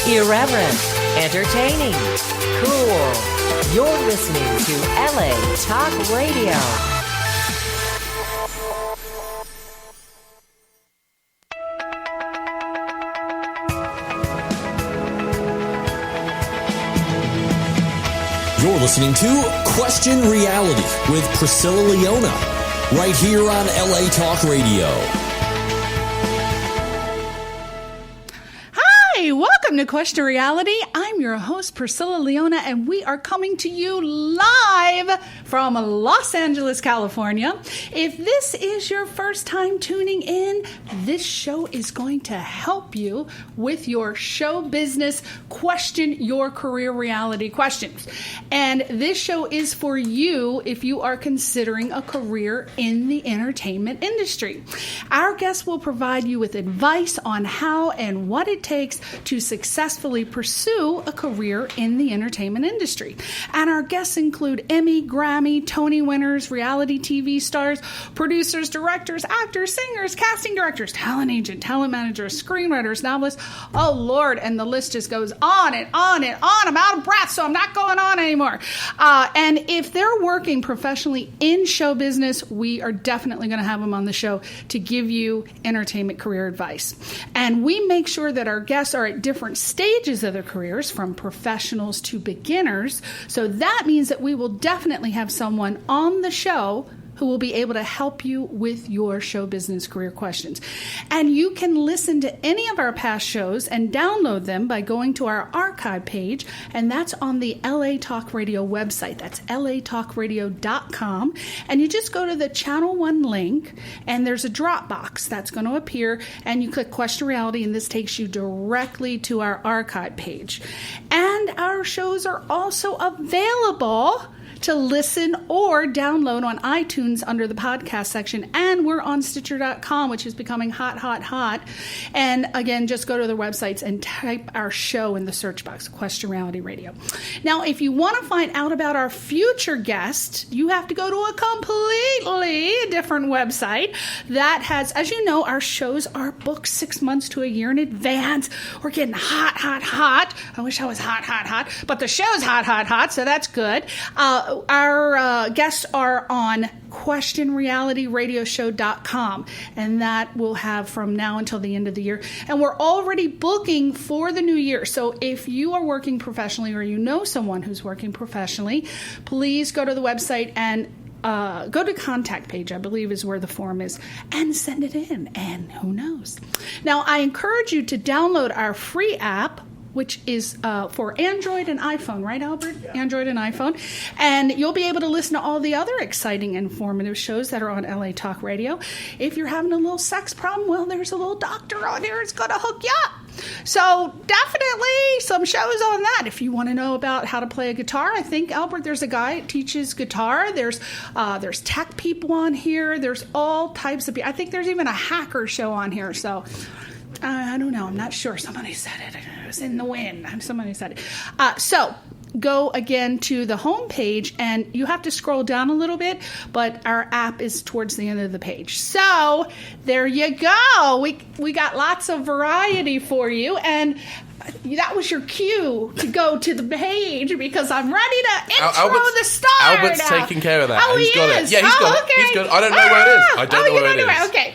Irreverent, entertaining, cool. You're listening to LA Talk Radio. You're listening to Question Reality with Priscilla Leona, right here on LA Talk Radio. Hi, welcome to Question Reality. I'm your host, Priscilla Leona, and we are coming to you live from Los Angeles, California. If this is your first time tuning in, this show is going to help you with your show business question your career reality questions. And this show is for you if you are considering a career in the entertainment industry. Our guests will provide you with advice on how and what it takes to successfully pursue a career in the entertainment industry. And our guests include Emmy, Grammy, Tony winners, reality TV stars, producers, directors, actors, singers, casting directors, talent agent, talent managers, screenwriters, novelists. Oh, Lord, and the list just goes on and on and on. I'm out of breath, so I'm not going on anymore. And if they're working professionally in show business, we are definitely going to have them on the show to give you entertainment career advice. And we make sure that our guests are at different stages of their careers, from professionals to beginners. So that means that we will definitely have someone on the show who will be able to help you with your show business career questions. And you can listen to any of our past shows and download them by going to our archive page, and that's on the LA Talk Radio website. That's latalkradio.com. And you just go to the Channel 1 link, and there's a drop box that's going to appear, and you click Question Reality, and this takes you directly to our archive page. And our shows are also available to listen or download on iTunes under the podcast section. And we're on Stitcher.com, which is becoming hot, hot, hot. And again, just go to their websites and type our show in the search box, Question Reality Radio. Now, if you want to find out about our future guest, you have to go to a completely different website that has, as you know, our shows are booked 6 months to a year in advance. We're getting hot, hot, hot. I wish I was hot, hot, hot, but the show's hot, hot, hot, so that's good. Our guests are on questionrealityradioshow.com, and that will have from now until the end of the year. And we're already booking for the new year. So if you are working professionally or you know someone who's working professionally, please go to the website and go to contact page, I believe is where the form is, and send it in. And who knows? Now, I encourage you to download our free app, which is for Android and iPhone, right, Albert? Yeah. Android and iPhone. And you'll be able to listen to all the other exciting, informative shows that are on LA Talk Radio. If you're having a little sex problem, well, there's a little doctor on here. It's going to hook you up. So definitely some shows on that. If you want to know about how to play a guitar, I think, Albert, there's a guy that teaches guitar. There's tech people on here. There's all types of people. I think there's even a hacker show on here. So I don't know. I'm not sure. Somebody said it. It was in the wind. Somebody said it. So go again to the home page, and you have to scroll down a little bit, but our app is towards the end of the page. So there you go. We got lots of variety for you, and that was your cue to go to the page, because I'm ready to intro the star. Albert's taking care of that. Oh, he's got is? it. Yeah, he's got okay. it. He's got it. I don't know where it is. I don't know where it is. Okay.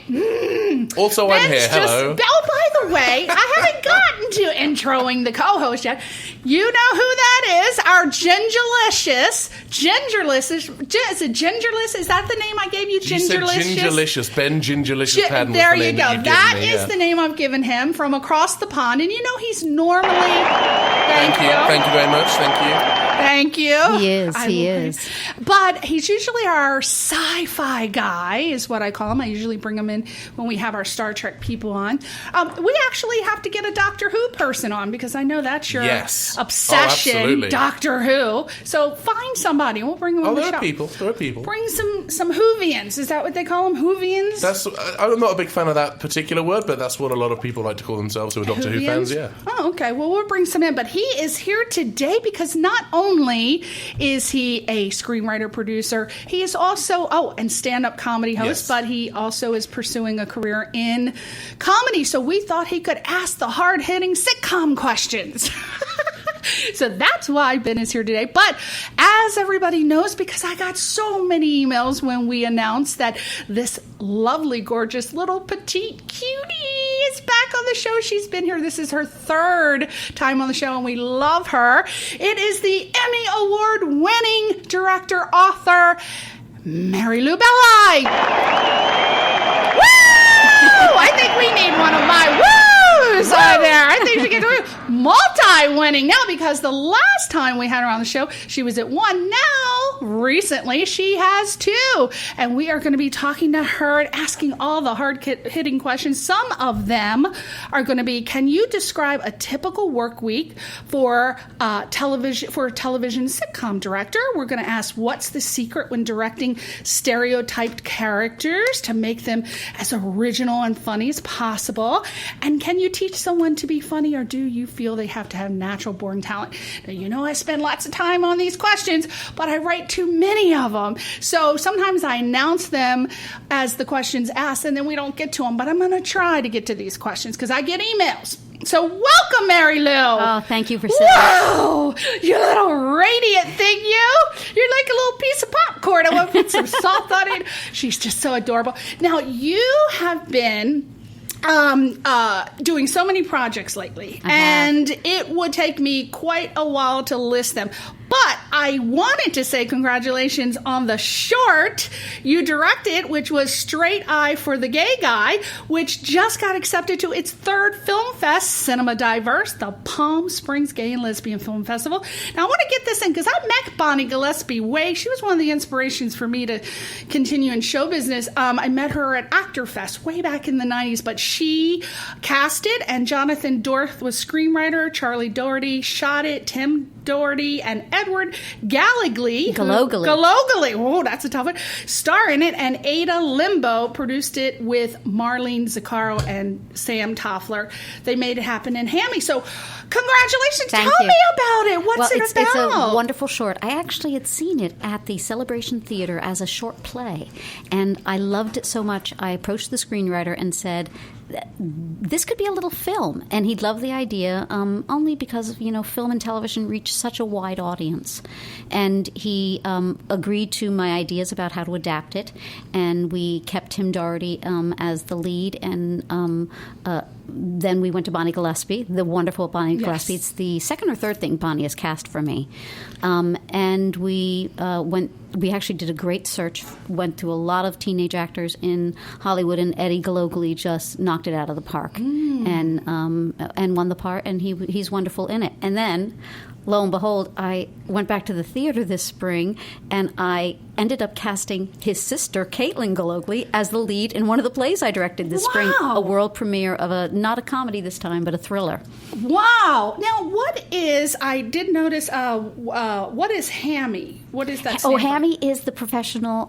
Also, I'm here. Hello. Oh, by the way, I haven't gotten to introing the co-host yet. You know who that is? Our Gingerlicious. Is it Gingerlicious? Is that the name I gave you? Gingerlicious? You said Gingerlicious. Ben Gingerlicious Padden. There you go. That is the name I've given him from across the pond. And you know he's normally... Thank you. Thank you very much. Thank you. Thank you. He is. But he's usually our sci-fi guy, is what I call him. I usually bring him in when we have our Star Trek people on. We actually have to get a Doctor Who person on, because I know that's your... Yes. obsession, Doctor Who. So find somebody. We'll bring them on the show. There are people. Bring some Whovians. Is that what they call them? Whovians? I'm not a big fan of that particular word, but that's what a lot of people like to call themselves who are Doctor Who fans, yeah. Oh, okay. Well, we'll bring some in. But he is here today because not only is he a screenwriter, producer, he is also, and stand-up comedy host, but he also is pursuing a career in comedy. So we thought he could ask the hard-hitting sitcom questions. So that's why Ben is here today. But as everybody knows, because I got so many emails when we announced that this lovely, gorgeous little petite cutie is back on the show. She's been here. This is her third time on the show, and we love her. It is the Emmy Award-winning director, author, Mary Lou Belli. Woo! I think we need one of my woos on there. I think she gets multi-winning now, because the last time we had her on the show, she was at 1. Now, recently, she has 2. And we are going to be talking to her and asking all the hard-hitting questions. Some of them are going to be, can you describe a typical work week for a television sitcom director? We're going to ask, what's the secret when directing stereotyped characters to make them as original and funny as possible? And can you teach someone to be funny, or do you feel they have to have natural born talent? Now, I spend lots of time on these questions, but I write too many of them. So sometimes I announce them as the questions asked, and then we don't get to them. But I'm going to try to get to these questions because I get emails. So welcome, Mary Lou. Oh, thank you, Priscilla. Whoa, you little radiant thing, you. You're like a little piece of popcorn. I want to put some salt on it. She's just so adorable. Now, you have been doing so many projects lately, and it would take me quite a while to list them. But I wanted to say congratulations on the short you directed, which was Straight Eye for the Gay Guy, which just got accepted to its 3rd film fest, Cinema Diverse, the Palm Springs Gay and Lesbian Film Festival. Now, I want to get this in because I met Bonnie Gillespie she was one of the inspirations for me to continue in show business. I met her at Actor Fest way back in the 90s, but she cast it, and Jonathan Dorth was screenwriter, Charlie Doherty shot it, Tim Doherty and Edward Galogly. Oh, that's a tough one. Star in it, and Ada Limbo produced it with Marlene Zaccaro and Sam Toffler. They made it happen in Hammy. So, congratulations. Tell me about it. What's it about? It's a wonderful short. I actually had seen it at the Celebration Theater as a short play, and I loved it so much. I approached the screenwriter and said, this could be a little film, and he'd love the idea, only because film and television reach such a wide audience. And he agreed to my ideas about how to adapt it, and we kept Tim Doherty as the lead, and then we went to Bonnie Gillespie, the wonderful Bonnie Gillespie. It's the 2nd or 3rd thing Bonnie has cast for me, and we went. We actually did a great search, went through a lot of teenage actors in Hollywood, and Eddie Galogly just knocked it out of the park and won the part, and he's wonderful in it. And then, lo and behold, I went back to the theater this spring, and I ended up casting his sister, Caitlin Galogly, as the lead in one of the plays I directed this spring, a world premiere of not a comedy this time, but a thriller. Wow. Now, I did notice, what is Hammy? What is that? Hammy is the professional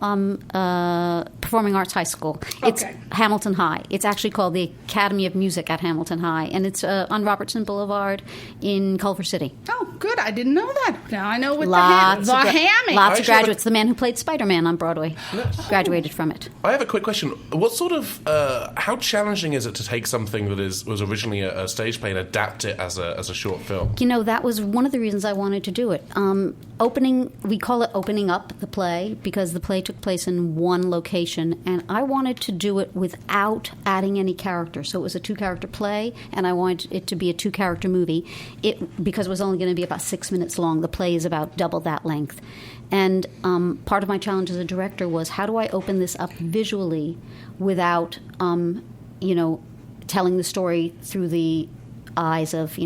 performing arts high school. It's Hamilton High. It's actually called the Academy of Music at Hamilton High, and it's on Robertson Boulevard in Culver City. Oh, good. I didn't know that. Now I know what the Hammy. Lots of graduates. The man who played Spider-Man on Broadway graduated from it. I have a quick question. What sort of, how challenging is it to take something that was originally a stage play and adapt it as a short film? That was one of the reasons I wanted to do it. We call it opening up the play, because the play took place in one location, and I wanted to do it without adding any character. So it was a 2-character play, and I wanted it to be a 2-character movie. Because it was only going to be about 6 minutes long. The play is about double that length. And part of my challenge as a director was, how do I open this up visually without, telling the story through the eyes of,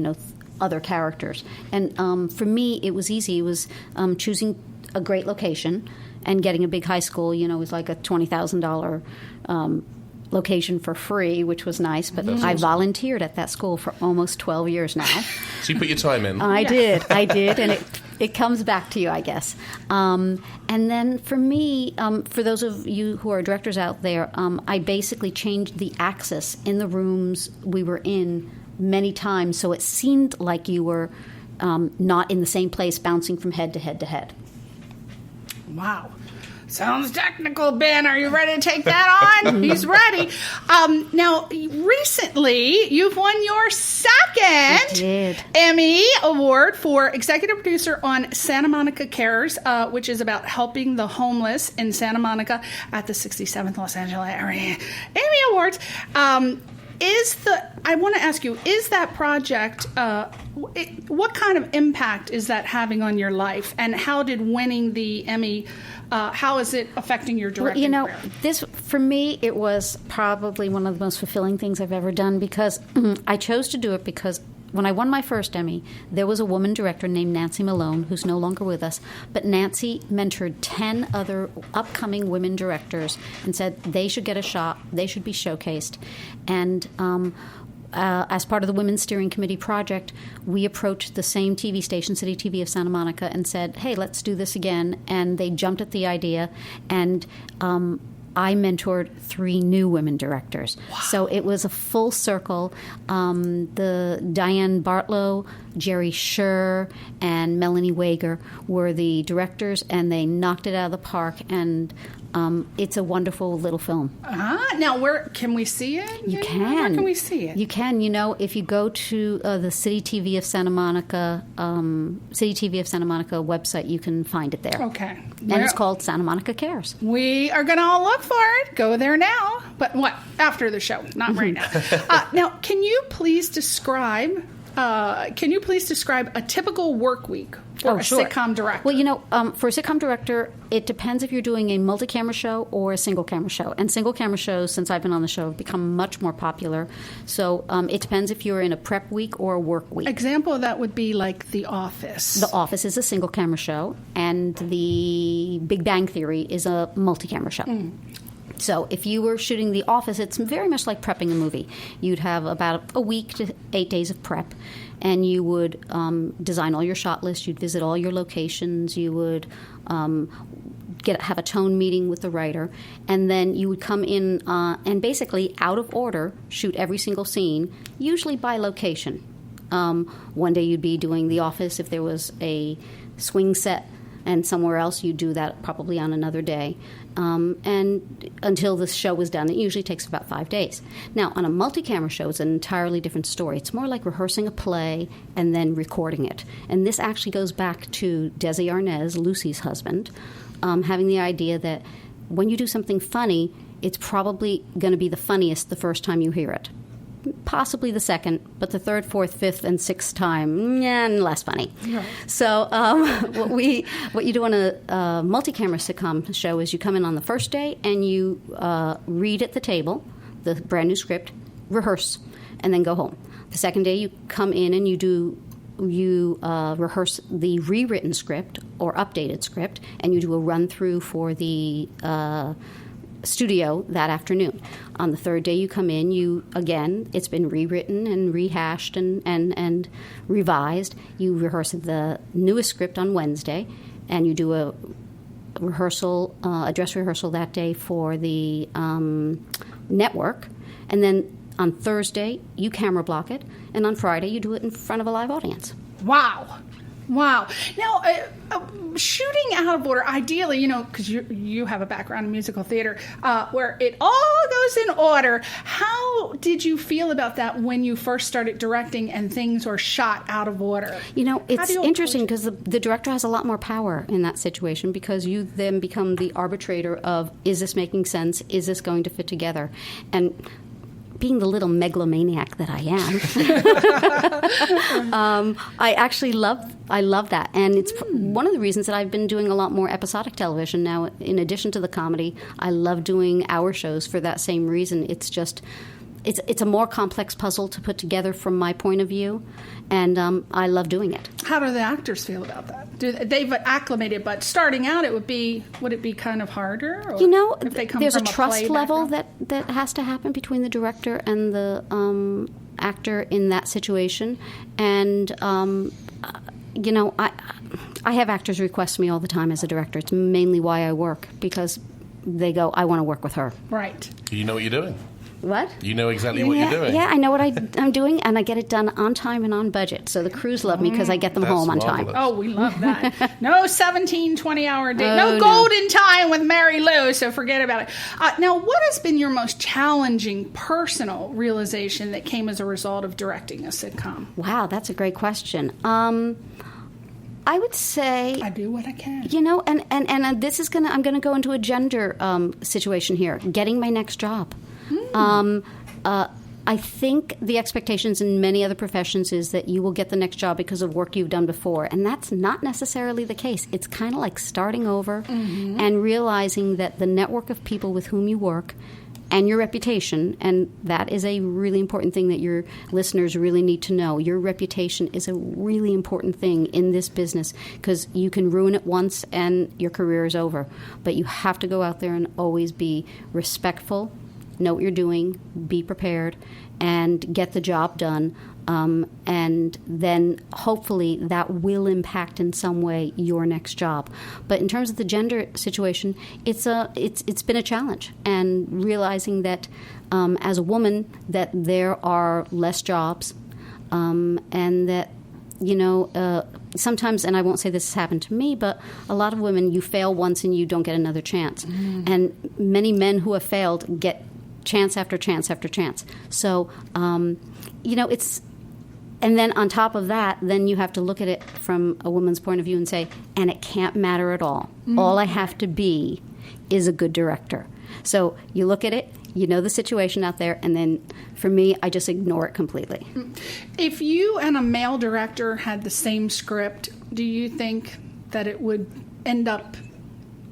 other characters? And for me, it was easy. It was choosing a great location and getting a big high school. It was like a $20,000 location for free, which was nice, but I volunteered at that school for almost 12 years now. So you put your time in. I did, and it comes back to you, I guess. And then for me, for those of you who are directors out there, I basically changed the axis in the rooms we were in many times, so it seemed like you were not in the same place, bouncing from head to head to head. Wow. Sounds technical, Ben. Are you ready to take that on? He's ready. Now, recently, you've won your second Emmy Award for Executive Producer on Santa Monica Cares, which is about helping the homeless in Santa Monica at the 67th Los Angeles Area Emmy Awards. I want to ask you, is that project, what kind of impact is that having on your life? And how did winning the Emmy, how is it affecting your directing career? This, for me, it was probably one of the most fulfilling things I've ever done, because I chose to do it because when I won my first Emmy, there was a woman director named Nancy Malone, who's no longer with us, but Nancy mentored 10 other upcoming women directors and said they should get a shot, they should be showcased. And as part of the Women's Steering Committee project, we approached the same TV station, City TV of Santa Monica, and said, hey, let's do this again. And they jumped at the idea, and I mentored 3 new women directors. Wow. So it was a full circle. The Diane Bartlow, Jerry Scher, and Melanie Wager were the directors, and they knocked it out of the park. And it's a wonderful little film. Now, where can we see it? You can. Where can we see it? You can. You know, if you go to the City TV of Santa Monica, website, you can find it there. Okay. And it's called Santa Monica Cares. We are going to all look for it. Go there now. But what? After the show, not right now. Now, can you please describe a typical work week for a sitcom director? Well, for a sitcom director, it depends if you're doing a multi-camera show or a single-camera show. And single-camera shows, since I've been on the show, have become much more popular. So it depends if you're in a prep week or a work week. Example of that would be like The Office. The Office is a single-camera show, and The Big Bang Theory is a multi-camera show. So if you were shooting The Office, it's very much like prepping a movie. You'd have about a week to 8 days of prep, and you would design all your shot lists. You'd visit all your locations. You would have a tone meeting with the writer, and then you would come in and basically out of order shoot every single scene, usually by location. One day you'd be doing The Office if there was a swing set, and somewhere else you do that probably on another day. And until the show was done, it usually takes about 5 days. Now, on a multi-camera show, it's an entirely different story. It's more like rehearsing a play and then recording it. And this actually goes back to Desi Arnaz, Lucy's husband, having the idea that when you do something funny, it's probably going to be the funniest the first time you hear it. Possibly the second, but the third, fourth, fifth, and sixth time, less funny. Right. So what you do on a multi-camera sitcom show is you come in on the first day and you read at the table the brand new script, rehearse, and then go home. The second day you come in and you rehearse the rewritten script or updated script, and you do a run-through for the studio that afternoon. On the third day you come in, it's been rewritten and rehashed and revised. You rehearse the newest script on Wednesday, and you do a dress rehearsal that day for the network. And then on Thursday, you camera block it, and on Friday, you do it in front of a live audience. Wow. Now, shooting out of order, ideally, because you have a background in musical theater, where it all goes in order. How did you feel about that when you first started directing and things were shot out of order? It's interesting because the director has a lot more power in that situation, because you then become the arbitrator of, is this making sense? Is this going to fit together? And being the little megalomaniac that I am, I love that. And it's one of the reasons that I've been doing a lot more episodic television now. In addition to the comedy, I love doing hour shows for that same reason. It's it's a more complex puzzle to put together from my point of view, and I love doing it. How do the actors feel about that? They've acclimated, but starting out, would it be kind of harder? Or if they come there's from a trust play level background? that has to happen between the director and the actor in that situation, and I have actors request me all the time as a director. It's mainly why I work, because they go, I want to work with her. Right. You know what you're doing. What? You know exactly what you're doing. Yeah, I know what I'm doing, and I get it done on time and on budget. So the crews love me because I get them That's home on marvelous. time. Oh, we love that. No 17, 20-hour day. No golden time with Mary Lou, so forget about it. Now, what has been your most challenging personal realization that came as a result of directing a sitcom? Wow, that's a great question. I would say I do what I can. and this is I'm gonna go into a gender situation here. Getting my next job. I think the expectations in many other professions is that you will get the next job because of work you've done before, and that's not necessarily the case. It's kind of like starting over and realizing that the network of people with whom you work and your reputation, and that is a really important thing that your listeners really need to know. Your reputation is a really important thing in this business, because you can ruin it once and your career is over. But you have to go out there and always be respectful, know what you're doing, be prepared, and get the job done. And then hopefully that will impact in some way your next job. But in terms of the gender situation, it's been a challenge, and realizing that as a woman that there are less jobs, and that sometimes, and I won't say this has happened to me, but a lot of women, you fail once and you don't get another chance. And many men who have failed get chance after chance after chance. So, it's... And then on top of that, then you have to look at it from a woman's point of view and say, and it can't matter at all. All I have to be is a good director. So you look at it, you know the situation out there, and then for me, I just ignore it completely. If you and a male director had the same script, do you think that it would end up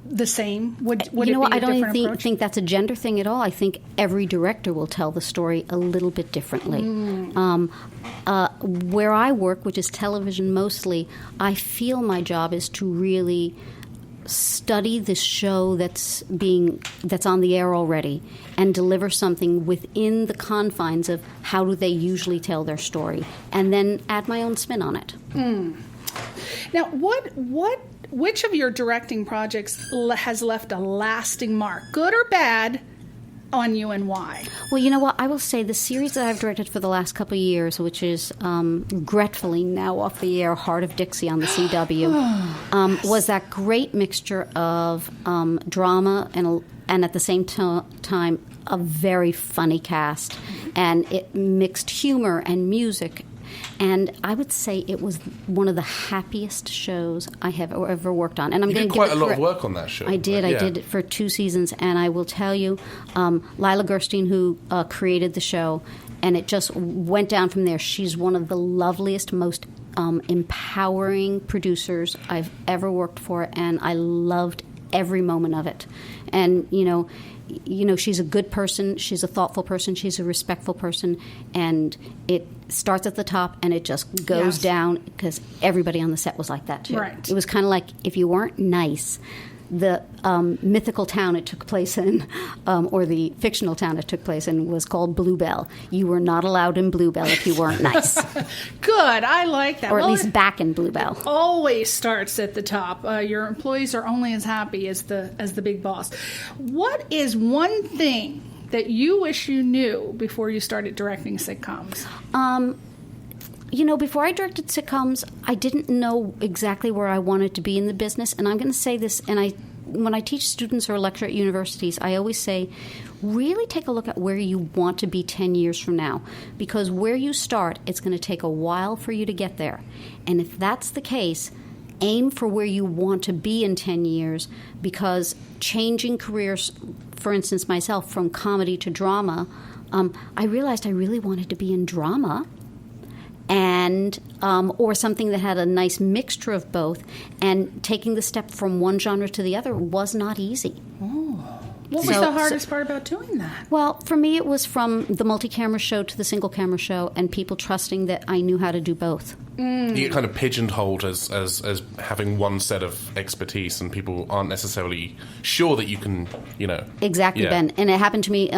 the same? Would it be I a don't different even approach? think that's a gender thing at all. I think every director will tell the story a little bit differently. Where I work, which is television mostly, I feel my job is to really study the show that's on the air already and deliver something within the confines of how do they usually tell their story, and then add my own spin on it. Now, which of your directing projects has left a lasting mark, good or bad, on you, and why? Well, you know what? I will say the series that I've directed for the last couple of years, which is regretfully now off the air, Heart of Dixie on the CW, was that great mixture of drama and at the same time a very funny cast, and it mixed humor and music. And I would say it was one of the happiest shows I have ever worked on. And I'm going to did quite a lot of work on that show. I did. Yeah. I did it for 2 seasons. And I will tell you, Lila Gerstein, who created the show, and it just went down from there. She's one of the loveliest, most empowering producers I've ever worked for, and I loved every moment of it. And, she's a good person, she's a thoughtful person, she's a respectful person, and it starts at the top and it just goes down, because everybody on the set was like that too. Right. It was kind of like, if you weren't nice, the mythical town it took place in, or the fictional town it took place in, was called Bluebell. You were not allowed in Bluebell if you weren't nice. Good, I like that. Or at least back in Bluebell. Always starts at the top. Your employees are only as happy as the big boss. What is one thing that you wish you knew before you started directing sitcoms? Before I directed sitcoms, I didn't know exactly where I wanted to be in the business. And I'm going to say this, and when I teach students or lecture at universities, I always say, really take a look at where you want to be 10 years from now. Because where you start, it's going to take a while for you to get there. And if that's the case, aim for where you want to be in 10 years, because changing careers, for instance, myself, from comedy to drama, I realized I really wanted to be in drama, and or something that had a nice mixture of both, and taking the step from one genre to the other was not easy. What was the hardest part about doing that? Well, for me, it was from the multi-camera show to the single-camera show, and people trusting that I knew how to do both. You get kind of pigeonholed as having one set of expertise, and people aren't necessarily sure that you can, Exactly, Yeah. Ben. And it happened to me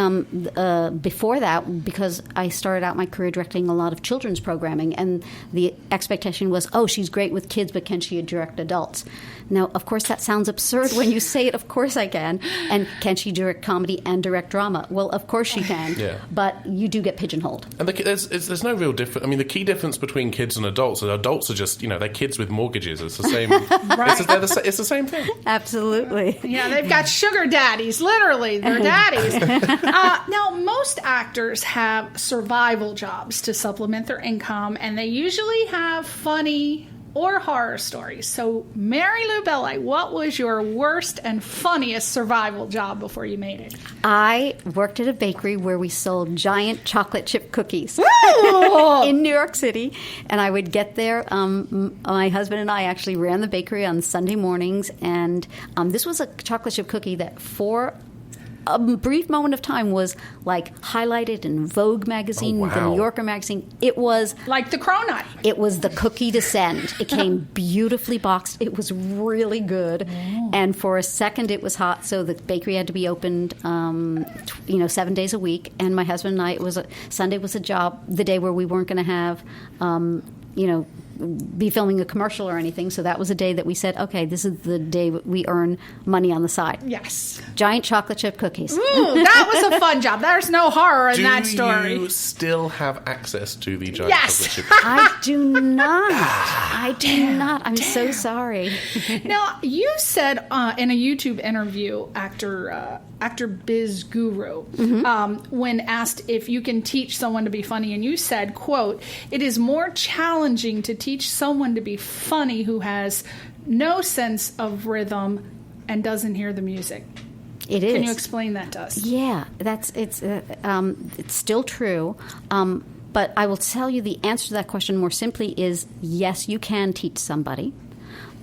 before that, because I started out my career directing a lot of children's programming, and the expectation was, oh, she's great with kids, but can she direct adults? Now, of course, that sounds absurd when you say it. Of course I can. And can she direct comedy and direct drama? Well, of course she can. Yeah. But you do get pigeonholed. And there's no real difference. I mean, the key difference between kids and adults are just, they're kids with mortgages. It's the same. Right. It's the same thing. Absolutely. Yeah, they've got sugar daddies. Literally, they're daddies. Now, most actors have survival jobs to supplement their income, and they usually have funny or horror stories. So, Mary Lou Belli, what was your worst and funniest survival job before you made it? I worked at a bakery where we sold giant chocolate chip cookies in New York City, and I would get there. My husband and I actually ran the bakery on Sunday mornings, and this was a chocolate chip cookie that for a brief moment of time was like highlighted in Vogue magazine, Oh, wow. the New Yorker magazine. It was Like the cronut. It was the cookie to send. It came beautifully boxed. It was really good. And for a second, it was hot, so the bakery had to be opened, 7 days a week. And my husband and I, Sunday was the day where we weren't going to have, be filming a commercial or anything. So that was a day that we said, okay, this is the day we earn money on the side. Yes. Giant chocolate chip cookies. Ooh, that was a fun job. There's no horror in that story. Do you still have access to the giant Yes. chocolate chip? I do not. I do not. I'm so sorry. Now, you said in a YouTube interview, actor Biz Guru, when asked if you can teach someone to be funny, and you said, quote, "It is more challenging to teach someone to be funny who has no sense of rhythm and doesn't hear the music." It is. Can you explain that to us? Yeah, it's still true. But I will tell you the answer to that question more simply is yes, you can teach somebody.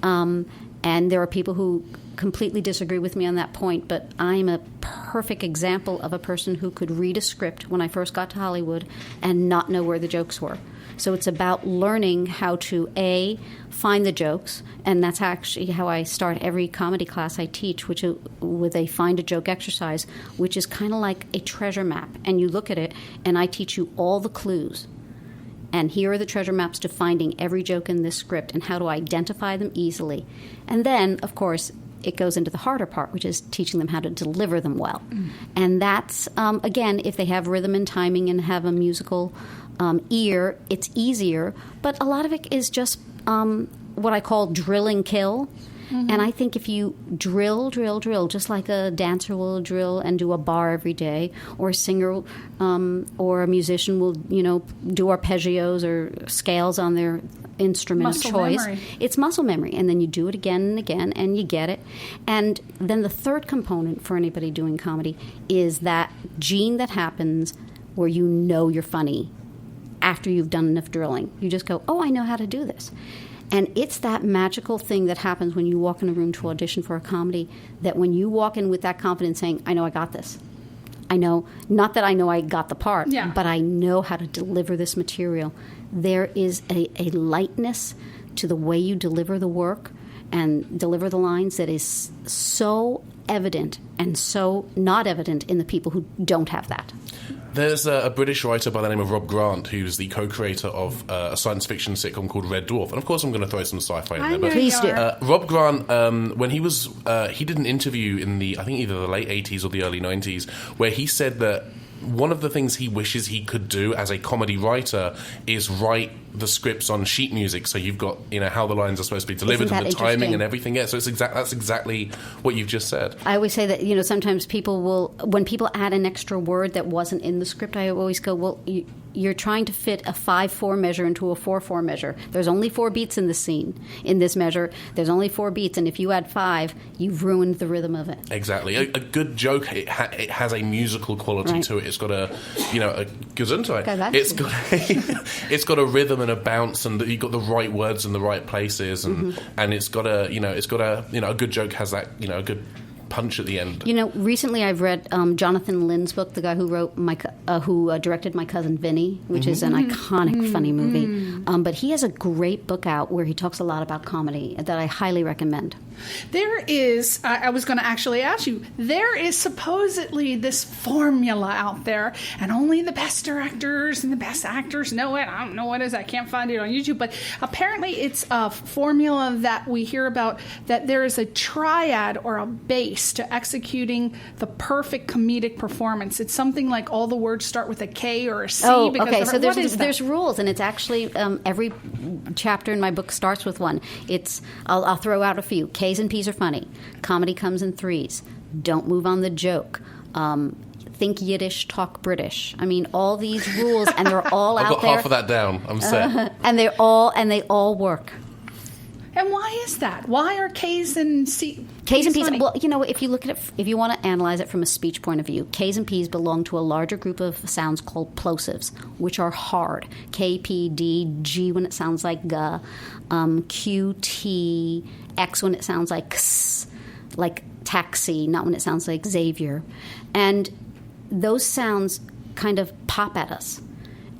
And there are people who completely disagree with me on that point, but I'm a perfect example of a person who could read a script when I first got to Hollywood and not know where the jokes were. So it's about learning how to, A, find the jokes, and that's actually how I start every comedy class I teach, which is with a find a joke exercise, which is kind of like a treasure map. And you look at it, and I teach you all the clues. And here are the treasure maps to finding every joke in this script and how to identify them easily. And then, of course, it goes into the harder part, which is teaching them how to deliver them well. And that's, again, if they have rhythm and timing and have a musical ear, it's easier. But a lot of it is just what I call drill and kill. And I think if you drill, just like a dancer will drill and do a bar every day, or a singer or a musician will, do arpeggios or scales on their instrument Muscle of choice. memory. It's muscle memory. And then you do it again and again, and you get it. And then the third component for anybody doing comedy is that gene that happens where you know you're funny after you've done enough drilling. You just go, oh, I know how to do this. And it's that magical thing that happens when you walk in a room to audition for a comedy, that when you walk in with that confidence saying, I know I got this. I know, not that I know I got the part, Yeah. but I know how to deliver this material. There is a lightness to the way you deliver the work and deliver the lines that is so evident and so not evident in the people who don't have that. There's a British writer by the name of Rob Grant who's the co-creator of a science fiction sitcom called Red Dwarf. And of course I'm going to throw some sci-fi in there. But Please do. Rob Grant, when he was, he did an interview in I think either the late 80s or the early 90s, where he said that one of the things he wishes he could do as a comedy writer is write the scripts on sheet music, so you've got how the lines are supposed to be delivered Isn't and that the timing interesting? and everything. Yeah, so that's exactly what you've just said. I always say that, sometimes people will, when people add an extra word that wasn't in the script, I always go, well, you're trying to fit a 5/4 measure into a 4/4 measure. There's only 4 beats in this scene, in this measure. There's only 4 beats, and if you add 5, you've ruined the rhythm of it. Exactly. A good joke, it has a musical quality Right. to it. It's got a Gesundheit. Gesundheit. It's got a rhythm and a bounce, and you've got the right words in the right places, and it's got a good joke has that a good punch at the end. Recently I've read Jonathan Lynn's book, the guy who wrote who directed My Cousin Vinny, which is an iconic, funny movie. But he has a great book out where he talks a lot about comedy that I highly recommend. There is, I was going to actually ask you, there is supposedly this formula out there, and only the best directors and the best actors know it. I don't know what it is. I can't find it on YouTube, but apparently it's a formula that we hear about, that there is a triad or a base to executing the perfect comedic performance. It's something like all the words start with a K or a C. Oh, okay. So there's rules, and it's actually every chapter in my book starts with one. I'll throw out a few. K's and P's are funny. Comedy comes in threes. Don't move on the joke. Think Yiddish, talk British. I mean, all these rules, and they're all I've out got there. half of that down. I'm set. And they all work. And why is that? Why are K's and C? K's and P's. funny? Well, if you look at it, if you want to analyze it from a speech point of view, K's and P's belong to a larger group of sounds called plosives, which are hard. K, P, D, G when it sounds like G, Q, T, X when it sounds like X, like taxi, not when it sounds like Xavier. And those sounds kind of pop at us,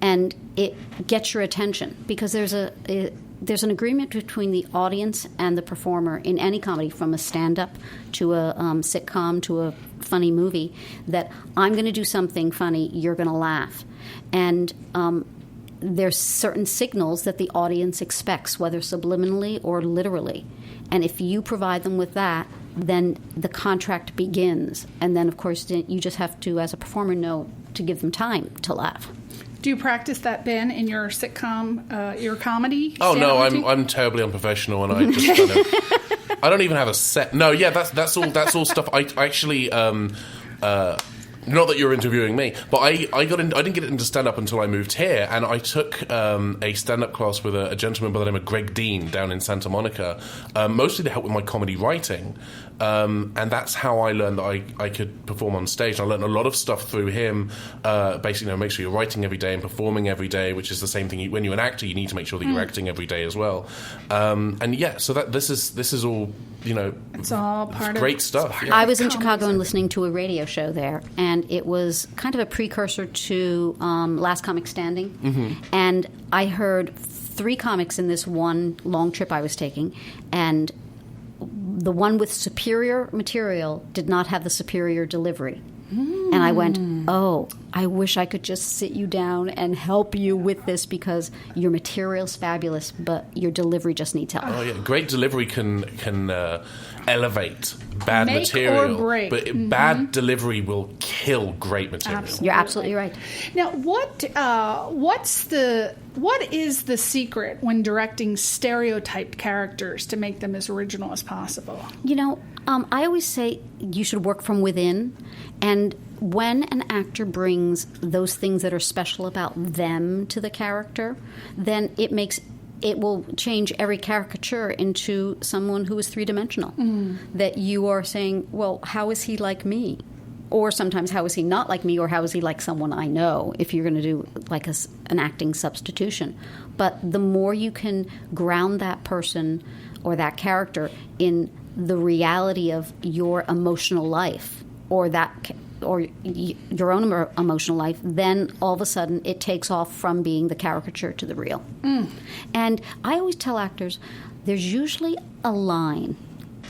and it gets your attention because there's an agreement between the audience and the performer in any comedy, from a stand-up to a sitcom to a funny movie, that I'm going to do something funny, you're going to laugh. And there's certain signals that the audience expects, whether subliminally or literally. And if you provide them with that, then the contract begins. And then, of course, you just have to, as a performer, know to give them time to laugh. Do you practice that, Ben, in your sitcom, your comedy? Oh no, routine? I'm terribly unprofessional, and I just kind of, I don't even have a set. No, yeah, that's all stuff. I actually, not that you're interviewing me, but I didn't get into stand up until I moved here, and I took a stand up class with a gentleman by the name of Greg Dean down in Santa Monica, mostly to help with my comedy writing. And that's how I learned that I could perform on stage. I learned a lot of stuff through him. Basically, make sure you're writing every day and performing every day, which is the same thing. When you're an actor, you need to make sure that you're acting every day as well. And yeah, so that this is all, it's all part great of stuff. Yeah. I was in Chicago and listening to a radio show there, and it was kind of a precursor to Last Comic Standing. And I heard 3 comics in this one long trip I was taking, and the one with superior material did not have the superior delivery. And I went, oh, I wish I could just sit you down and help you with this, because your material's fabulous, but your delivery just needs help. Oh yeah, great delivery can elevate bad Make material, or break. but bad delivery will kill great material. Absolutely. You're absolutely right. Now, what is the secret when directing stereotyped characters to make them as original as possible? I always say you should work from within, and when an actor brings those things that are special about them to the character, then it will change every caricature into someone who is three-dimensional. That you are saying, well, how is he like me? Or sometimes, how is he not like me, or how is he like someone I know, if you're going to do like an acting substitution. But the more you can ground that person or that character in the reality of your emotional life, or your own emotional life, then all of a sudden it takes off from being the caricature to the real. And I always tell actors, there's usually a line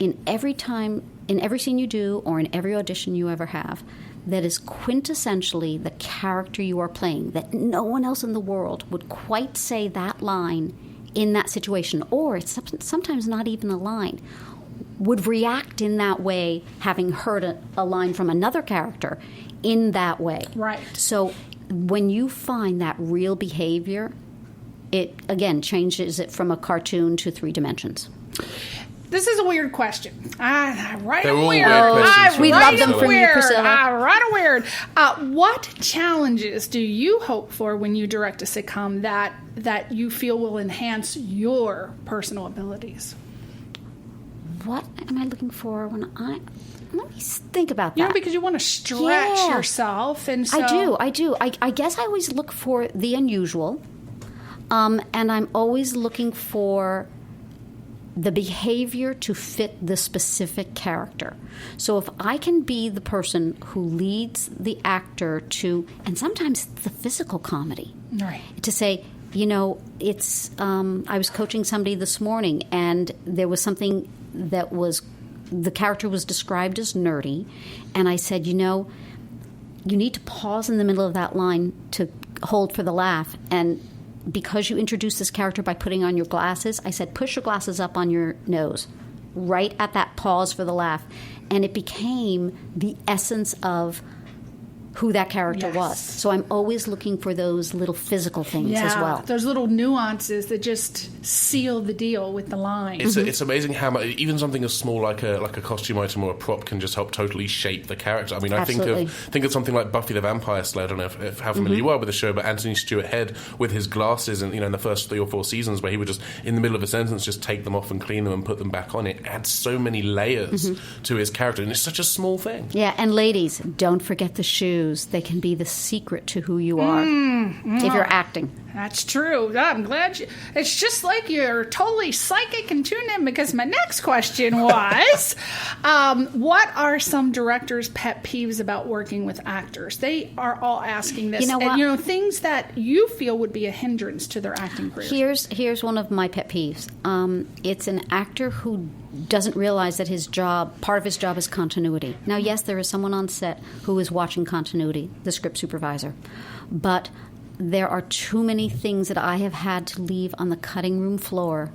in every scene you do, or in every audition you ever have, that is quintessentially the character you are playing, that no one else in the world would quite say that line in that situation, or it's sometimes not even a line, would react in that way, having heard a line from another character in that way. Right. So when you find that real behavior, it, again, changes it from a cartoon to 3 dimensions. This is a weird question. I write They're them all weird. weird questions. We love them from you, weird. Priscilla. I write them weird. What challenges do you hope for when you direct a sitcom that you feel will enhance your personal abilities? What am I looking for when let me think about that. Because you want to stretch yourself, and so I do. I guess I always look for the unusual, and I'm always looking for the behavior to fit the specific character. So if I can be the person who leads the actor to, and sometimes the physical comedy, Right. to say, it's, I was coaching somebody this morning, and there was something that was, the character was described as nerdy, and I said, you need to pause in the middle of that line to hold for the laugh, and because you introduced this character by putting on your glasses, I said, push your glasses up on your nose, right at that pause for the laugh. And it became the essence of who that character was. So I'm always looking for those little physical things as well. Those little nuances that just seal the deal with the line. It's amazing how much, even something as small like a costume item or a prop can just help totally shape the character. I mean, Absolutely. I think of something like Buffy the Vampire Slayer. I don't know if how familiar you are with the show, but Anthony Stewart Head with his glasses, and in the first 3 or 4 seasons, where he would just in the middle of a sentence just take them off and clean them and put them back on. It adds so many layers to his character, and it's such a small thing. Yeah, and ladies, don't forget the shoes. They can be the secret to who you are if you're acting. That's true. I'm glad you... It's just like you're totally psychic and tuned in, because my next question was, what are some directors' pet peeves about working with actors? They are all asking this. You know what? And, things that you feel would be a hindrance to their acting careers. Here's one of my pet peeves. It's an actor who doesn't realize that part of his job is continuity. Now, yes, there is someone on set who is watching continuity, the script supervisor, but there are too many things that I have had to leave on the cutting room floor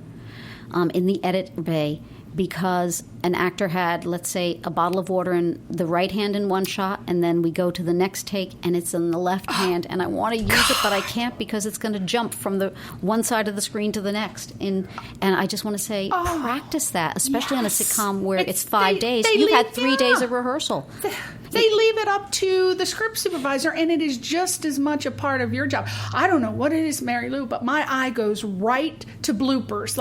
in the edit bay because an actor had, let's say, a bottle of water in the right hand in one shot, and then we go to the next take and it's in the left hand, and I want to use it, but I can't because it's going to jump from the one side of the screen to the next. And I just want to say, practice that, especially on a sitcom where it's 5 days. You had 3 days of rehearsal. They leave it up to the script supervisor, and it is just as much a part of your job. I don't know what it is, Mary Lou, but my eye goes right to bloopers.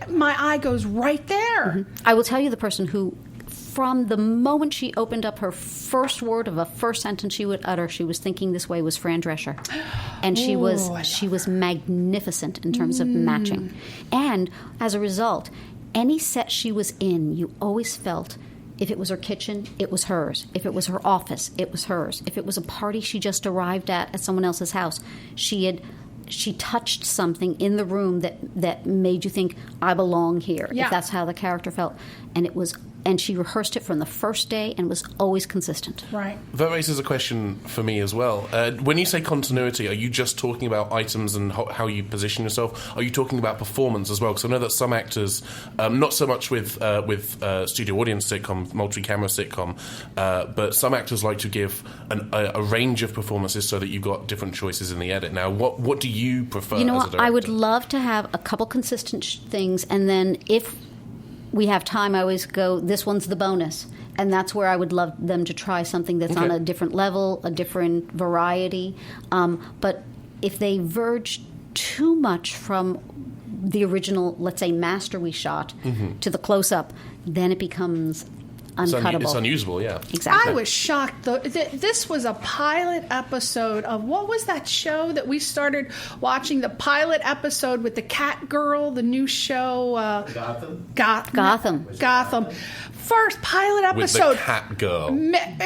My eye goes right there. I will tell you the person who, from the moment she opened up her first word of a first sentence she would utter, she was thinking this way, was Fran Drescher. And she was magnificent in terms of matching. And as a result, any set she was in, you always felt, if it was her kitchen, it was hers. If it was her office, it was hers. If it was a party she just arrived at someone else's house, she touched something in the room that made you think, I belong here, if that's how the character felt. And she rehearsed it from the first day and was always consistent. Right. That raises a question for me as well. When you say continuity, are you just talking about items and how you position yourself? Are you talking about performance as well? Because I know that some actors, not so much with studio audience sitcom, multi-camera sitcom, but some actors like to give a range of performances so that you've got different choices in the edit. Now, what do you prefer as a director? I would love to have a couple consistent things, and then if we have time, I always go, this one's the bonus. And that's where I would love them to try something that's on a different level, a different variety. But if they verge too much from the original, let's say, master we shot to the close-up, then it becomes uncuttable. It's unusable, yeah. Exactly. I was shocked, though. This was a pilot episode of, what was that show that we started watching? The pilot episode with the cat girl, the new show. Gotham. First pilot episode. With the cat girl.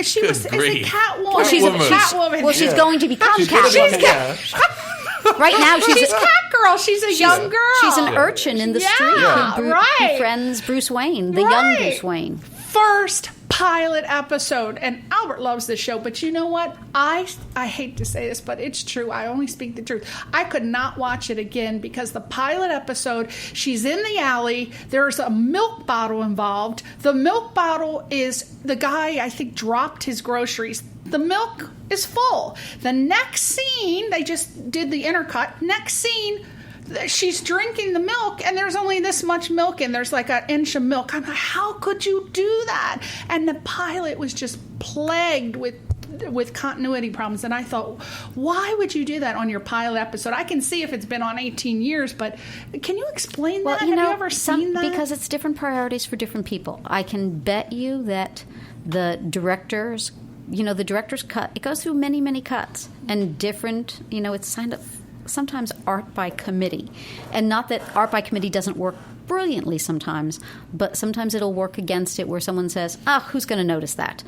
She was a Catwoman. Well, she's Catwoman. Well, she's going to become Catwoman. Right now, she's Catgirl. She's a young girl. She's an urchin in the street who befriends Bruce Wayne, the young Bruce Wayne. First pilot episode, and Albert loves this show, but you know what? I hate to say this, but it's true. I only speak the truth. I could not watch it again because the pilot episode, she's in the alley, there's a milk bottle involved. The milk bottle is, the guy, I think, dropped his groceries. The milk is full. The next scene, they just did the intercut. Next scene, she's drinking the milk, and there's only this much milk, and there's like an inch of milk. I'm like, how could you do that? And the pilot was just plagued with continuity problems. And I thought, why would you do that on your pilot episode? I can see if it's been on 18 years, but can you explain that? Have you ever seen that? Because it's different priorities for different people. I can bet you that the director's cut, it goes through many, many cuts, and different, it's kind of sometimes art by committee. And not that art by committee doesn't work brilliantly sometimes, but sometimes it'll work against it where someone says, who's going to notice that?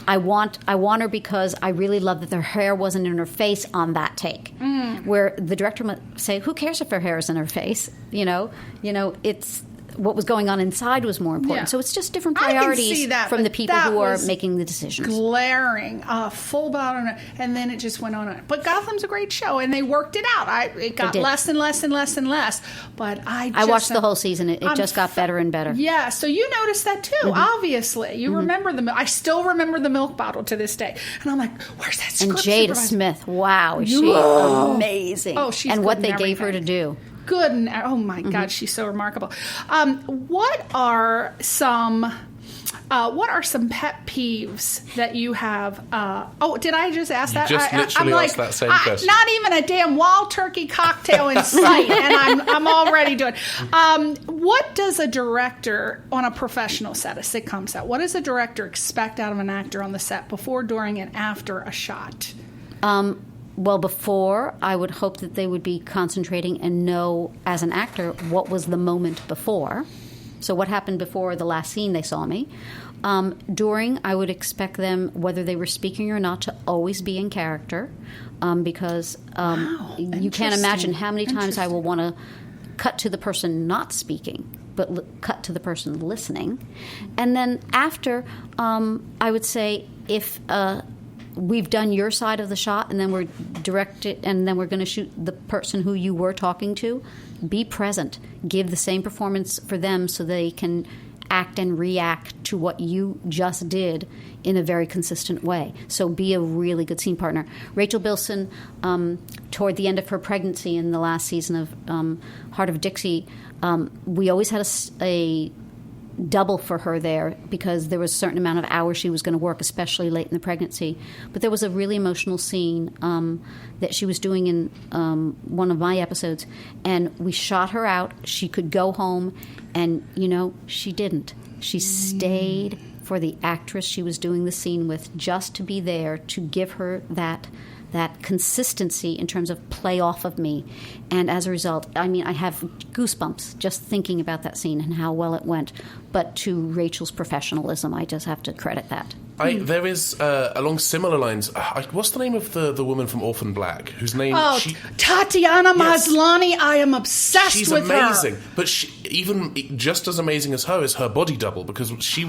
I want her because I really love that their hair wasn't in her face on that take. Where the director might say, who cares if her hair is in her face? It's what was going on inside was more important. Yeah. So it's just different I can priorities see that, from the but people that who are was making the decisions. Glaring, full bottom, and then it just went on. But Gotham's a great show, and they worked it out. It got less and less and less and less. But I watched the whole season. It just got better and better. Yeah, so you noticed that too, obviously. You remember the milk. I still remember the milk bottle to this day. And I'm like, where's that script And Jada supervisor? Smith, wow, is she amazing. Oh, she's and good what in they gave her to everything. do. Good. And, oh, my God, she's so remarkable. What are some pet peeves that you have? Did I just ask that? You just literally asked that same question. Not even a damn wild turkey cocktail in sight, and I'm already doing. What does a director on a professional set, a sitcom set, what does a director expect out of an actor on the set before, during, and after a shot? Well, before, I would hope that they would be concentrating and know, as an actor, what was the moment before. So what happened before the last scene they saw me. During, I would expect them, whether they were speaking or not, to always be in character, because you can't imagine how many times I will want to cut to the person not speaking, but cut to the person listening. And then after, I would say, if we've done your side of the shot, and then we're directed, and then we're going to shoot the person who you were talking to, be present. Give the same performance for them so they can act and react to what you just did in a very consistent way. So be a really good scene partner. Rachel Bilson, toward the end of her pregnancy in the last season of Heart of Dixie, we always had a double for her there because there was a certain amount of hours she was going to work, especially late in the pregnancy. But there was a really emotional scene that she was doing in one of my episodes, and we shot her out. She could go home, and, she didn't. She stayed for the actress she was doing the scene with, just to be there to give her that consistency in terms of play off of me. And as a result, I have goosebumps just thinking about that scene and how well it went. But to Rachel's professionalism, I just have to credit that. There is, along similar lines, what's the name of the woman from Orphan Black? Whose name... Tatiana Maslany. I am obsessed with her. She's amazing. But even just as amazing as her is her body double, because she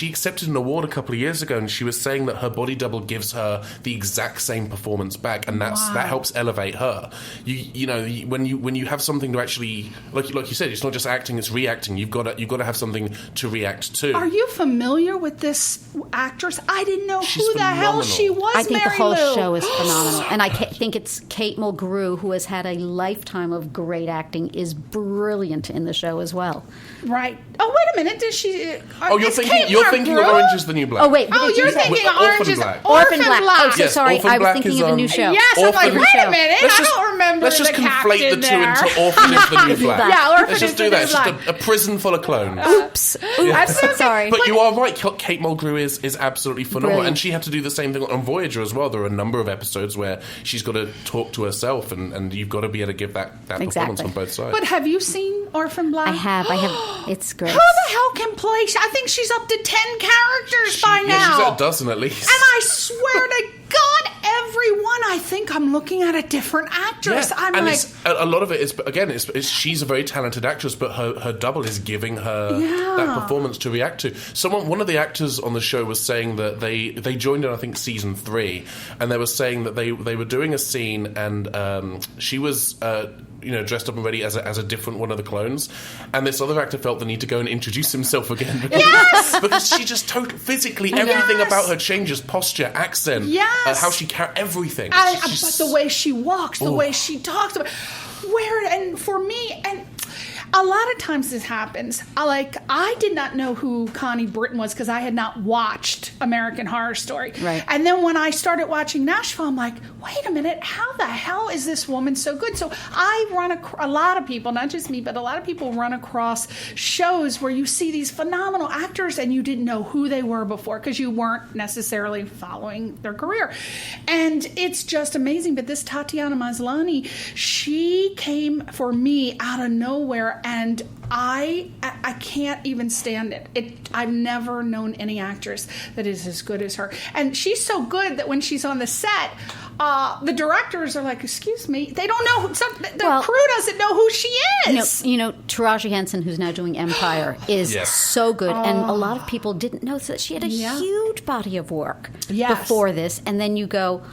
accepted an award a couple of years ago, and she was saying that her body double gives her the exact same performance back, and that helps elevate her. When you have something to actually, like you said, it's not just acting, it's reacting. You've got to have something to react to. Are you familiar with this actress? I didn't know who the hell she was. I think Mary the whole Lou. show is phenomenal. And I think it's Kate Mulgrew, who has had a lifetime of great acting, is brilliant in the show as well. Right. Oh, wait a minute. Did she... you're thinking of Orange is the New Black. Oh, wait. You're thinking of Orange is Black. Orphan Black. Oh, so Yes, sorry. Orphan I was Black thinking is, of a new show. Yes, I'm like, wait a minute. I don't remember Let's just the conflate captain the two there. into Orphan is the New Black. Yeah, Orphan Let's just is do the that. New It's just Black. a prison full of clones. Oops. I'm so sorry. But you are right. Kate Mulgrew is absolutely phenomenal. Brilliant. And she had to do the same thing on Voyager as well. There are a number of episodes where she's got to talk to herself, and you've got to be able to give that performance on both sides. But have you seen Orphan Black? I have. It's great. Who the hell can play? I think she's up to 10 characters by now. She's at a dozen at least. And I swear to God, everyone, I think I'm looking at a different actress. Yeah. I'm and like... a lot of it is, again, she's a very talented actress, but her double is giving her that performance to react to. One of the actors on the show was saying that they joined in, I think, season 3, and they were saying that they were doing a scene, and she was... dressed up and ready as a different one of the clones, and this other actor felt the need to go and introduce himself again because she just physically everything about her changes, posture, accent, how she carries everything. But the way she walks, the way she talks about and for me, and a lot of times this happens. I did not know who Connie Britton was because I had not watched American Horror Story. Right. And then when I started watching Nashville, I'm like, wait a minute, how the hell is this woman so good? So I run a lot of people, not just me, but a lot of people run across shows where you see these phenomenal actors and you didn't know who they were before because you weren't necessarily following their career. And it's just amazing. But this Tatiana Maslany, she came for me out of nowhere, and I can't even stand it. I've never known any actress that is as good as her. And she's so good that when she's on the set, the directors are like, excuse me, they don't know, the crew doesn't know who she is. You know, Taraji Henson, who's now doing Empire, is so good. And a lot of people didn't know that she had a huge body of work before this. And then you go...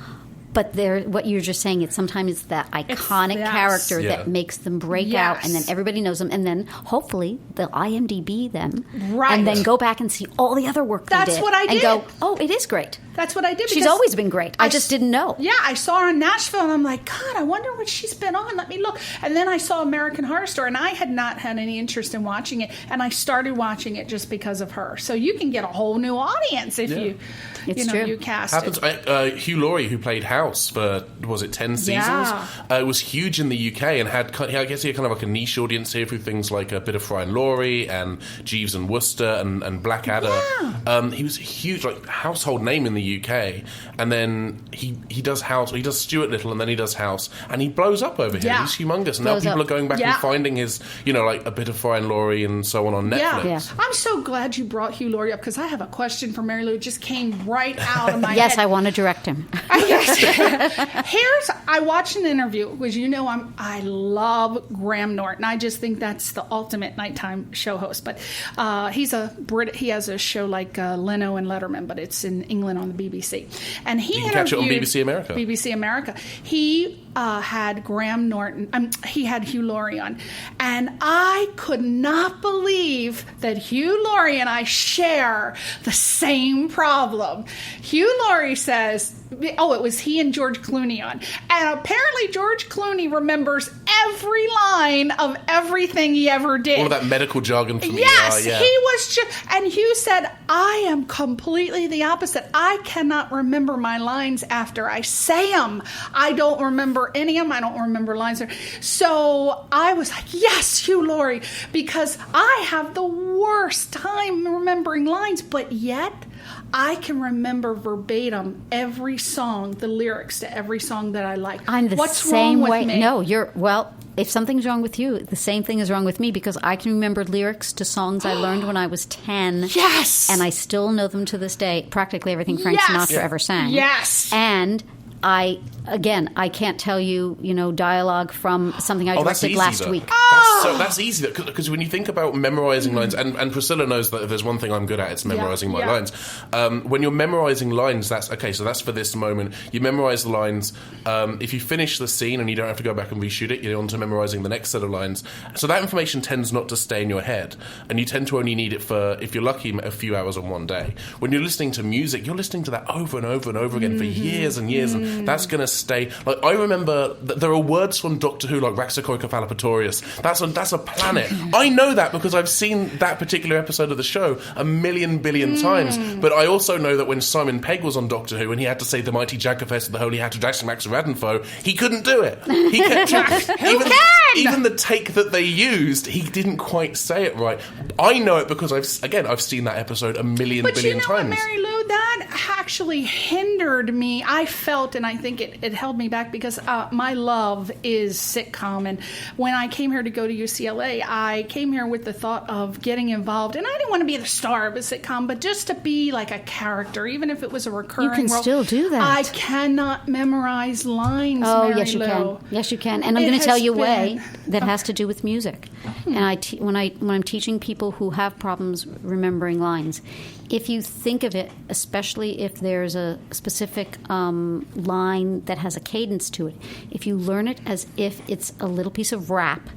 But what you're just saying, it's sometimes that iconic character that makes them break out, and then everybody knows them, and then hopefully they'll IMDb them, and then go back and see all the other work they did. That's what I did. And go, oh, it is great. That's what I did. She's always been great. I just didn't know. Yeah, I saw her in Nashville, and I'm like, God, I wonder what she's been on. Let me look. And then I saw American Horror Story, and I had not had any interest in watching it, and I started watching it just because of her. So you can get a whole new audience if you cast it. Hugh Laurie, who played House for, was it 10 seasons? It was huge in the UK and I guess he had kind of like a niche audience here through things like a bit of Fry and Laurie and Jeeves and Wooster and Blackadder. He was a huge, like, household name in the UK. And then he does House, he does Stuart Little, and then he does House, and he blows up over here. He's humongous. And now people are going back and finding his, like a bit of Fry and Laurie and so on Netflix. I'm so glad you brought Hugh Laurie up because I have a question for Mary Lou. It just came right out of my head. Yes, I want to direct him. I watched an interview, which I love Graham Norton. I just think that's the ultimate nighttime show host. But he has a show like Leno and Letterman, but it's in England on the BBC. And you can catch it on BBC America. BBC America. He had Graham Norton. He had Hugh Laurie on, and I could not believe that Hugh Laurie and I share the same problem. Hugh Laurie says, it was he and George Clooney on. And apparently George Clooney remembers every line of everything he ever did. All of that medical jargon from Yes, ER, he was just... And Hugh said, I am completely the opposite. I cannot remember my lines after I say them. I don't remember any of them. I don't remember lines. So I was like, yes, Hugh Laurie, because I have the worst time remembering lines, but yet... I can remember verbatim every song, the lyrics to every song that I like. I'm the same way. No, if something's wrong with you, the same thing is wrong with me because I can remember lyrics to songs I learned when I was 10. Yes! And I still know them to this day, practically everything Frank Sinatra ever sang. Yes! And I can't tell you, dialogue from something I directed last week. That's easy, because when you think about memorizing lines, and Priscilla knows that if there's one thing I'm good at, it's memorizing my lines. When you're memorizing lines, that's okay, so that's for this moment. You memorize the lines. If you finish the scene and you don't have to go back and reshoot it, you're on to memorizing the next set of lines. So that information tends not to stay in your head, and you tend to only need it for, if you're lucky, a few hours on one day. When you're listening to music, you're listening to that over and over and over again for years and years, and that's going to stay. Like, I remember there are words from Doctor Who like Raxacoricofallapatorius. That's a planet. I know that because I've seen that particular episode of the show a million billion times. But I also know that when Simon Pegg was on Doctor Who and he had to say the mighty Jaggerfest of the Holy Hat of Jackson Max Radenfo, he couldn't do it. He kept even the take that they used, he didn't quite say it right. I know it because I've seen that episode a million billion times. But you know what, Mary Lou, that actually hindered me. I felt, and I think it held me back because my love is sitcom. And when I came here to go to UCLA, I came here with the thought of getting involved. And I didn't want to be the star of a sitcom, but just to be like a character, even if it was a recurring role. You can still do that. I cannot memorize lines, Mary yes, you Lou. can. Yes, you can. And I'm going to tell you a way that has to do with music. And when I'm teaching people who have problems remembering lines, if you think of it, especially if there's a specific line that has a cadence to it, if you learn it as if it's a little piece of rap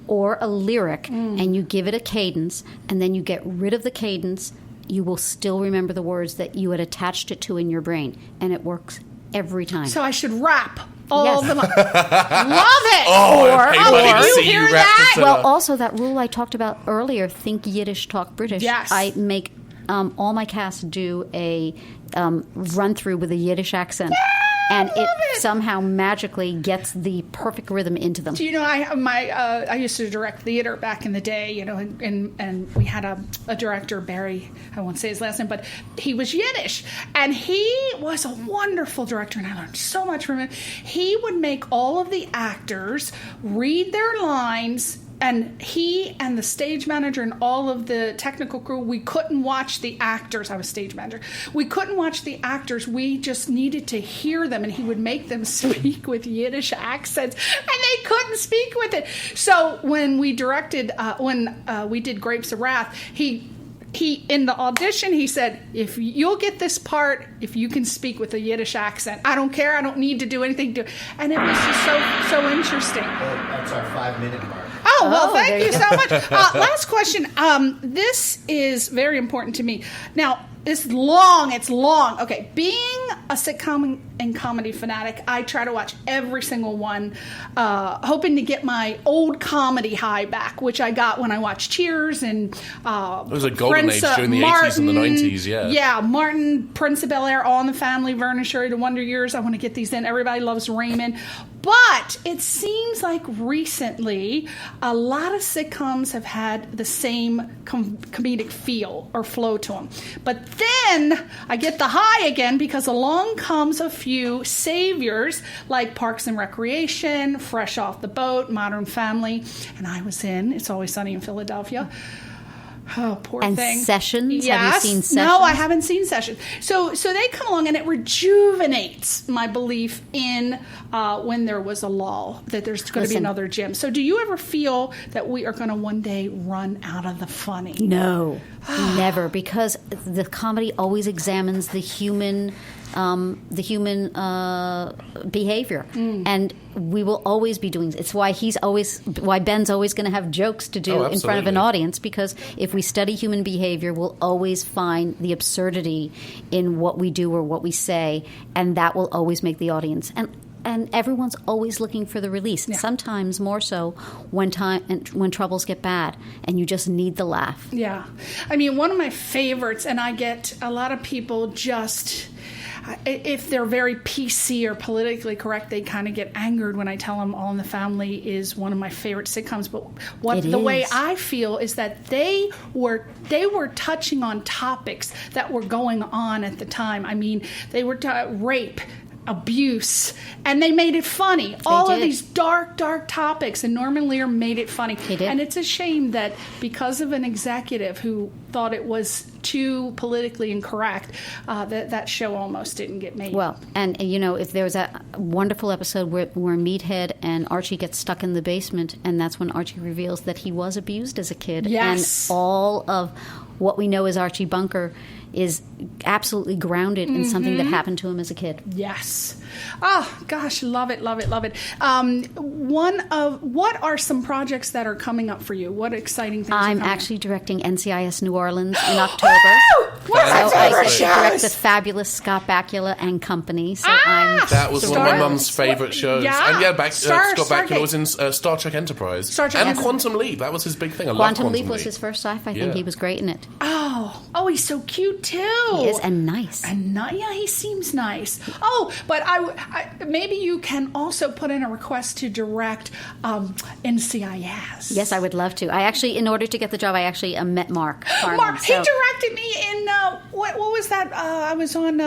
or a lyric and you give it a cadence and then you get rid of the cadence, you will still remember the words that you had attached it to in your brain. And it works every time. So I should rap all Yes. the love it. Oh, I'd pay money to you see hear you rap that? Priscilla. Well, also that rule I talked about earlier, think Yiddish, talk British. Yes. I make all my cast do a run-through with a Yiddish accent. And love it. somehow magically gets the perfect rhythm into them. Do you know, I used to direct theater back in the day, you know, and we had a director, Barry, I won't say his last name, but he was Yiddish. And he was a wonderful director, and I learned so much from him. He would make all of the actors read their lines, and he and the stage manager and all of the technical crew, we couldn't watch the actors. I was stage manager. We couldn't watch the actors. We just needed to hear them, and he would make them speak with Yiddish accents, and they couldn't speak with it. So when we directed, we did Grapes of Wrath, he in the audition, he said, if you'll get this part, if you can speak with a Yiddish accent, I don't care. I don't need to do anything to. And it was just so interesting. Well, that's our 5-minute mark. Oh, well, Oh, there thank you you go. so much. Last question. This is very important to me. Now, it's long. Okay, being a sitcom and comedy fanatic, I try to watch every single one, hoping to get my old comedy high back, which I got when I watched Cheers and It was a golden age during the Martin, 80s and the 90s, yeah. Yeah, Martin, Prince of Bel-Air, All in the Family, Vernon Sherry, The Wonder Years. I want to get these in. Everybody loves Raymond. But it seems like recently a lot of sitcoms have had the same comedic feel or flow to them. But then I get the high again because along comes a few saviors like Parks and Recreation, Fresh Off the Boat, Modern Family, and I was in It's Always Sunny in Philadelphia. Oh, poor And thing. Sessions? Yes. Have you seen Sessions? No, I haven't seen Sessions. So they come along and it rejuvenates my belief in when there was a lull, that there's going to be Listen. another Jim. So do you ever feel that we are going to one day run out of the funny? No, never, because the comedy always examines the human behavior, and we will always be doing. It's why Ben's always going to have jokes to do in front of an absolutely. audience, because if we study human behavior, we'll always find the absurdity in what we do or what we say, and that will always make the audience and everyone's always looking for the release. Yeah. Sometimes more so when troubles get bad, and you just need the laugh. Yeah. I mean, one of my favorites, and I get a lot of people just, if they're very PC or politically correct, they kind of get angered when I tell them All in the Family is one of my favorite sitcoms. But way I feel is that they were touching on topics that were going on at the time. I mean, they were rape, abuse, and they made it funny. All of did. these dark topics, and Norman Lear made it funny. He did. And it's a shame that because of an executive who thought it was too politically incorrect, that show almost didn't get made. Well, and you know, if there was a wonderful episode where Meathead and Archie get stuck in the basement, and that's when Archie reveals that he was abused as a kid. Yes. And all of what we know as Archie Bunker is absolutely grounded in something that happened to him as a kid. Yes. Oh, gosh, love it. What are some projects that are coming up for you? What exciting things are I'm coming actually directing NCIS New Orleans in October. What's So my I favorite get to direct the shows? fabulous Scott Bakula and Company. So That was one of my Star- mum's favourite shows. Yeah. And yeah, Scott Stargate. Bakula was in Star Trek Enterprise. Star Trek and Enterprise. Quantum Leap. That was his big thing. I love Quantum Leap was his first sci-fi Yeah. thing. He was great in it. Oh, he's so cute too. He is, and nice. Yeah, he seems nice. Oh, but I maybe you can also put in a request to direct NCIS. Yes, I would love to. I actually, in order to get the job, I actually met Mark Harmon. Mark, he so- directed me in what was that? I was on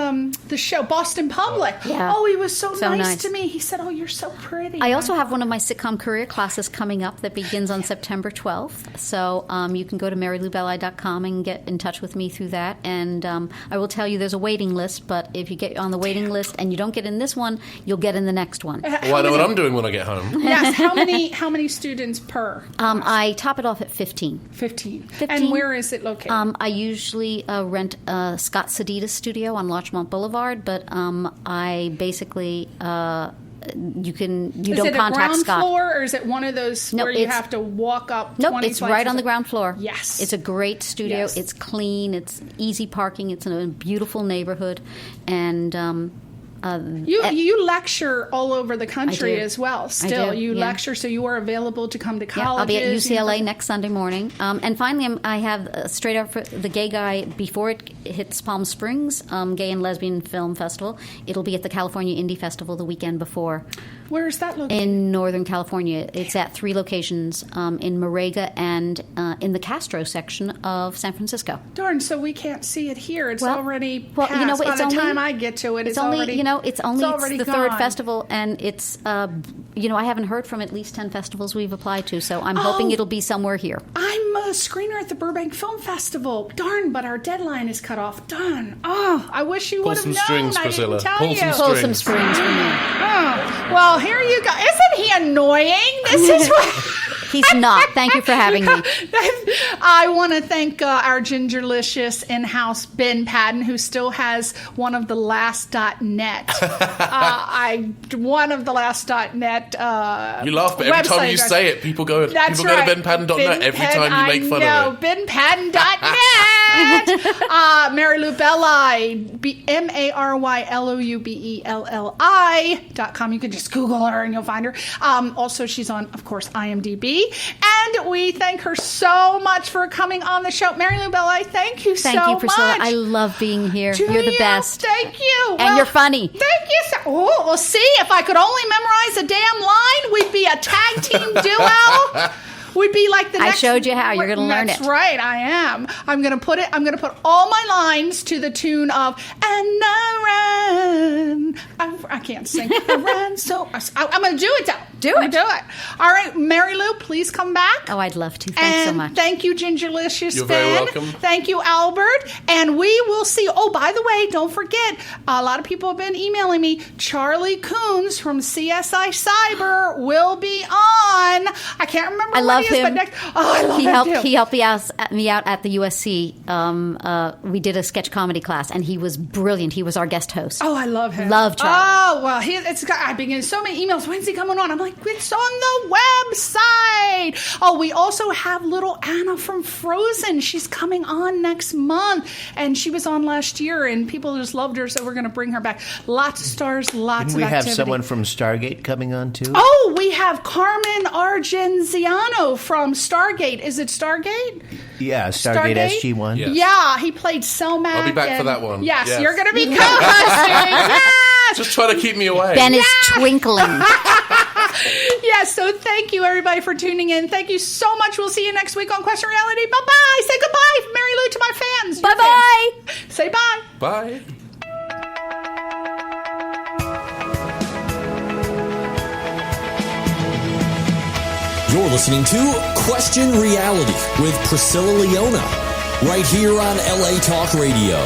the show Boston Public. Yeah. Oh, he was so nice nice. to me. He said, "Oh, you're so pretty." I also have one of my sitcom career classes coming up that begins on September 12th. So you can go to maryloubelli.com and get in touch with me through that. And I will tell you there's a waiting list, but if you get on the waiting list and you don't get in this one, you'll get in the next one. Well, I know what I'm doing when I get home. Yes. How many students per? I top it off at 15. 15. 15. And where is it located? I usually rent Scott Sedita's studio on Larchmont Boulevard, but I basically you is don't it a contact ground Scott. floor, or is it one of those No, where you it's- have to walk up? Nope, 20 it's flights right of on the steps? ground floor. Yes. It's a great studio. Yes. It's clean. It's easy parking. It's in a beautiful neighborhood. And You lecture all over the country do. as well. I Still, do, you yeah. lecture, so you are available to come to Yeah, I'll be at colleges. UCLA next Sunday morning. And finally, I have straight up for the Gay Guy before it hits Palm Springs, Gay and Lesbian Film Festival. It'll be at the California Indie Festival the weekend before. Where is that located? In Northern California. It's at 3 locations, in Moraga and in the Castro section of San Francisco. Darn, so we can't see it here. It's Well, already passed. well, you know, By it's the only- time I get to it, It's only, already, it's already the third gone. festival, and it's, I haven't heard from at least 10 festivals we've applied to, so I'm hoping it'll be somewhere here. I'm a screener at the Burbank Film Festival. Darn, but our deadline is cut off. Darn. Oh, I wish you would have some known. strings, I Priscilla. didn't tell Pull you. some Pull some Strings. strings for me. Oh, well, here you go. Isn't he annoying? This is what... He's not. Thank you for having me. I want to thank our gingerlicious in-house Ben Padden, who still has one of the last.net. One of the last.net. You laugh, but every time website you address. say it, people go to benpadden.net every time you make fun of it. benpadden.net. Mary Lou Belli, MaryLoubelli.com. You can just Google her and you'll find her. Also, she's on, of course, IMDb. And we thank her so much for coming on the show. Mary Lou Belli, thank you so much. Thank you, Priscilla. I love being here. Do You're the you? best. Thank you. And you're funny. Thank you. Oh, well, see, if I could only memorize a damn line, we'd be a tag team duo. We'd be like the I next... showed you how. You're going to learn it. That's right, I am. I'm going to put all my lines to the tune of "And I Ran." I can't sing. I ran so... I'm going to do it, though. Do I'm it. gonna do it. All right, Mary Lou, please come back. Oh, I'd love to. Thanks so much. Thank you, Gingerlicious You're Ben. very welcome. Thank you, Albert. And we will see. Oh, by the way, don't forget, a lot of people have been emailing me. Charlie Coons from CSI Cyber will be on. I can't remember I what love he is, but him. next. Oh, I love him too. He helped me out at the USC. We did a sketch comedy class, and he was brilliant. He was our guest host. Oh, I love him. Love Charlie. Oh, well, I've been getting so many emails. When's he coming on? I'm like, it's on the website. Oh, we also have little Anna from Frozen. She's coming on next month, and she was on last year, and people just loved her, so we're going to bring her back. Lots of stars, lots Didn't we of have activity. someone from Stargate coming on too? Oh, we have Carmen Argenziano from Stargate. Is it Stargate? Yeah, Stargate SG-1. Yeah. Yeah, he played Selmac. I'll be back for and- that one. Yes, Yes. you're going to be co-hosting. Yes! Just try to keep me away. Ben is twinkling. Yes, so thank you everybody for tuning in. Thank you so much. We'll see you next week on Question Reality. Bye-bye. Say goodbye, Mary Lou, to my fans. Your Bye-bye. fans. Say bye. Bye. You're listening to Question Reality with Priscilla Leona, right here on LA Talk Radio.